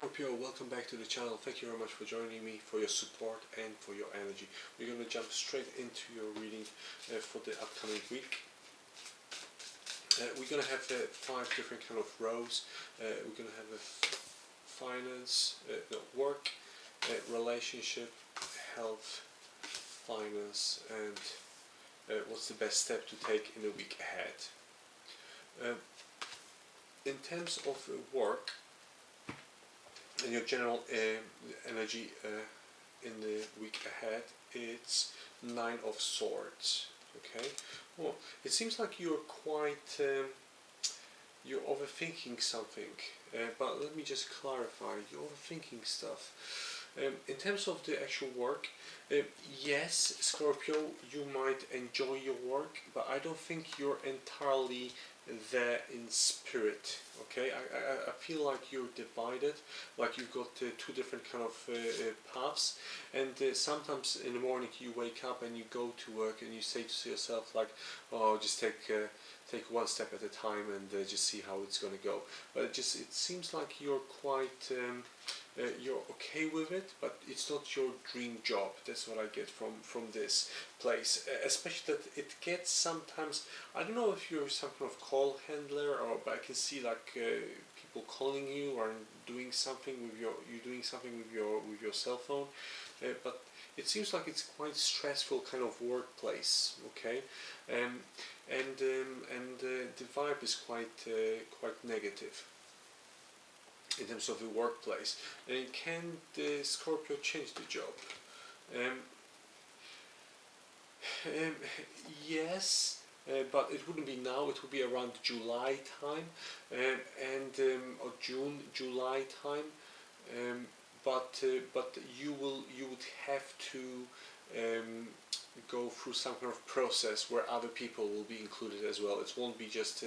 Scorpio, welcome back to the channel. Thank you very much for joining me, for your support and for your energy. We're going to jump straight into your reading for the upcoming week. We're going to have 5 different kind of rows. We're going to have finance, work, relationship, health, finance, and what's the best step to take in the week ahead. In terms of work and your general energy in the week ahead, it's 9 of Swords. Okay, well, it seems like you're quite you're overthinking something, but let me just clarify. You're overthinking stuff. In terms of the actual work, yes, Scorpio, you might enjoy your work, but I don't think you're entirely there in spirit. Okay, I feel like you're divided, like you've got 2 different kind of paths, and sometimes in the morning you wake up and you go to work and you say to yourself like, oh, just take one step at a time and just see how it's going to go. But it seems like you're quite you're okay with it, but it's not your dream job. That's what I get from this place, especially that it gets sometimes. I don't know if you're some kind of call handler, but I can see like people calling you or doing something with your cell phone, but it seems like it's quite stressful kind of workplace. Okay, and the vibe is quite negative in terms of the workplace. And can the Scorpio change the job? Yes, but it wouldn't be now. It would be around July time, or June, July time. But you would have to go through some kind of process where other people will be included as well. It won't be just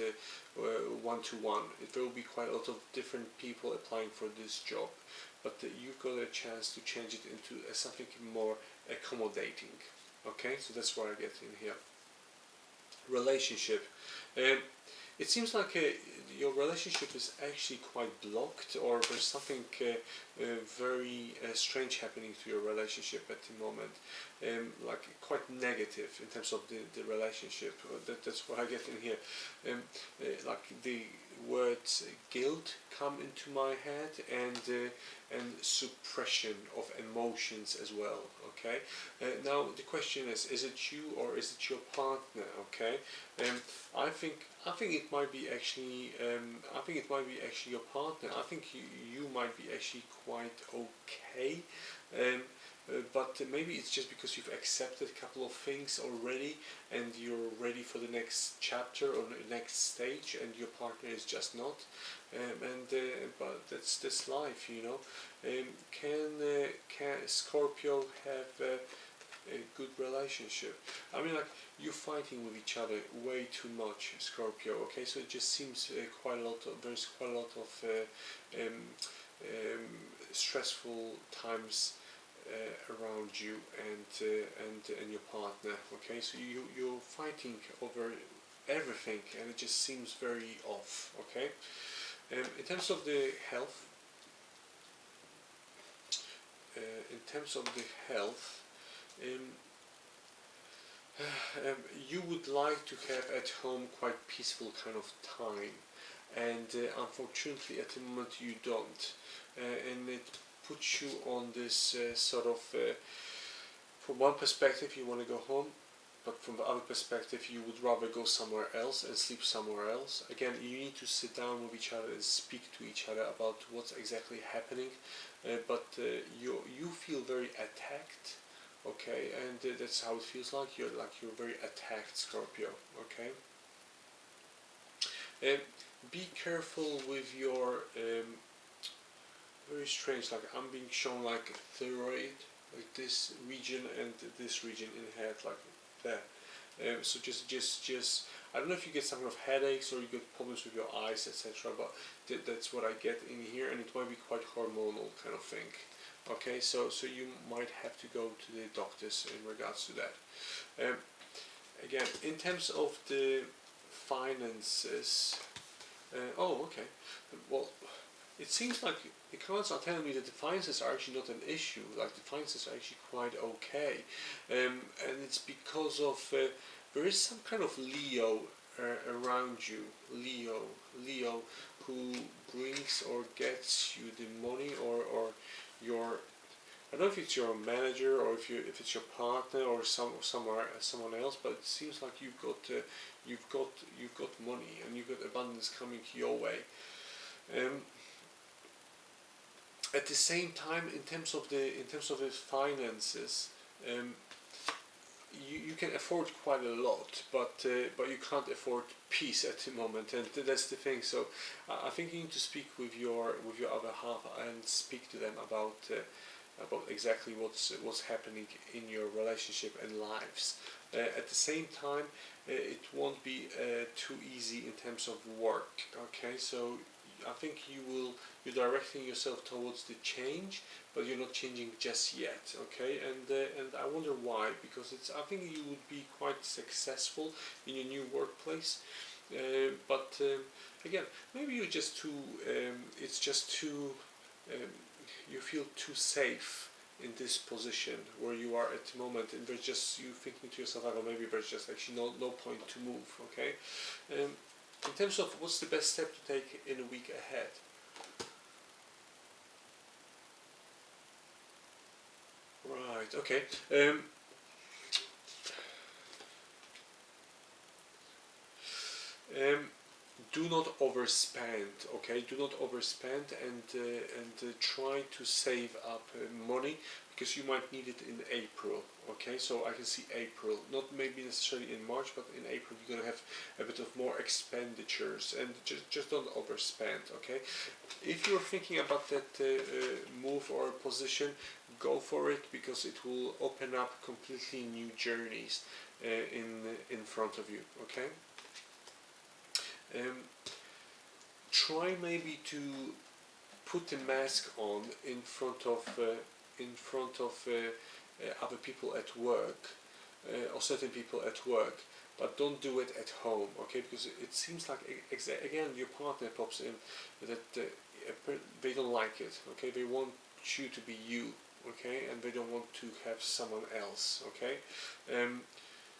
one-to-one. There will be quite a lot of different people applying for this job, but you've got a chance to change it into something more accommodating. Okay, so that's what I get in here. Relationship. It seems like your relationship is actually quite blocked, or there's something very strange happening to your relationship at the moment, like quite negative in terms of the relationship. That's what I get in here. Like the words guilt come into my head, and suppression of emotions as well. Okay, now the question is it you or is it your partner? Okay, I think it might be actually your partner. I think you might be actually quite okay, but maybe it's just because you've accepted a couple of things already and you're ready for the next chapter or the next stage, and your partner is just not. But that's life, you know. Can Scorpio have a good relationship? I mean, like, you're fighting with each other way too much, Scorpio. Okay, so it just seems there's quite a lot of stressful times around you and your partner. Okay, so you're fighting over everything, and it just seems very off. Okay, in terms of the health, you would like to have at home quite peaceful kind of time, and unfortunately at the moment you don't, and it puts you on this sort of, from one perspective you want to go home, but from the other perspective you would rather go somewhere else and sleep somewhere else. Again, you need to sit down with each other and speak to each other about what's exactly happening, but you feel very attacked. Okay, and that's how it feels like. You're very attacked, Scorpio. Okay, be careful with your very strange, like I'm being shown like thyroid, like this region and this region in the head, like there. So just I don't know if you get some kind of headaches or you get problems with your eyes, etc. But that's what I get in here, and it might be quite hormonal kind of thing. Okay, so you might have to go to the doctors in regards to that. Again, in terms of the finances, oh, okay. Well, it seems like the cards are telling me that the finances are actually not an issue. Like the finances are actually quite okay, and it's because of there is some kind of Leo around you. Leo, who brings or gets you the money, or your, I don't know if it's your manager or if it's your partner or someone else, but it seems like you've got money and you've got abundance coming your way. At the same time, in terms of the finances, you can afford quite a lot, but you can't afford peace at the moment, and that's the thing. So I think you need to speak with your other half and speak to them about exactly what's happening in your relationship and lives. At the same time, it won't be too easy in terms of work. Okay, so I think you're directing yourself towards the change, but you're not changing just yet. Okay, and I wonder why, because I think you would be quite successful in your new workplace, but again, maybe you're just too. It's just too. You feel too safe in this position where you are at the moment, and there's just you thinking to yourself, like, oh, maybe there's just actually no point to move. Okay, in terms of what's the best step to take in a week ahead. Right. Okay. Do not overspend. Okay, do not overspend, and try to save up money, because you might need it in April. Okay, so I can see April, not maybe necessarily in March, but in April you're gonna have a bit of more expenditures, and just don't overspend. Okay, if you're thinking about that move or position, go for it, because it will open up completely new journeys in front of you. Okay. Try maybe to put the mask on in front of other people at work, or certain people at work, but don't do it at home. Okay, because it seems like again your partner pops in that they don't like it. Okay, they want you to be you. Okay, and they don't want to have someone else. Okay,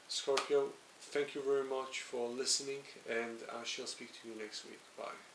Scorpio, thank you very much for listening, and I shall speak to you next week. Bye.